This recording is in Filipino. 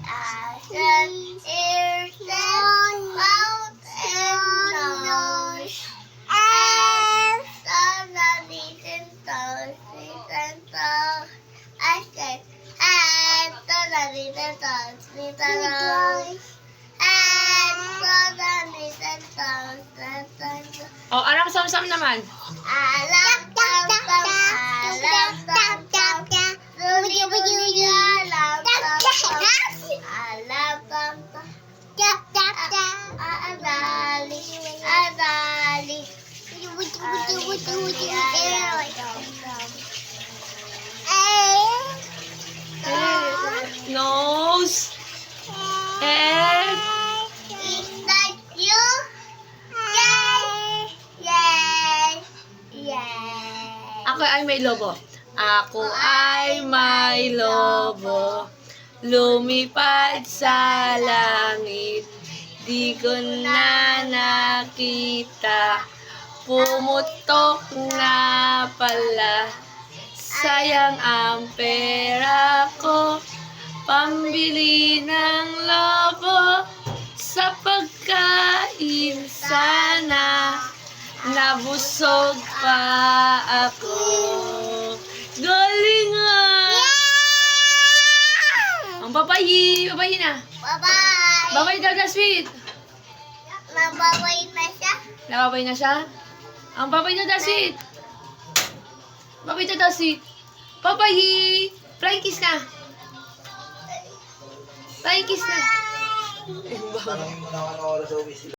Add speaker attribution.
Speaker 1: eyes, ears, and mouth, and nose. And totally and toes, and toes. I said, and totally and toes, and toes. And totally and toes, and toes.
Speaker 2: O, anong sam-sam naman?
Speaker 1: Alam, tam, tam, alam, tam, tam, rugi, rugi, alam, tam, tam, alam, tam, tam, adali, adali,
Speaker 2: Nose. Head.
Speaker 1: Is that you? Yes, yes, yes.
Speaker 2: Ako ay may lobo. Ako ay may lobo. Lumipad sa langit. Di ko na nakita. Pumutok na pala. Sayang ang pera ko. Pambili ng lobo. Sa pagkain sana. Nabusog pa ako. Galing ah! Ang papayi! Papayi na!
Speaker 1: Bye-bye.
Speaker 2: Babay daw na sweet!
Speaker 1: Mababay na siya.
Speaker 2: Nababay na siya? Ang babay daw na sweet! Babay daw na sweet! Papayi! Flying kiss na! Flying kiss na!
Speaker 3: Tanongin mo na kung ano oras sa uwi sila.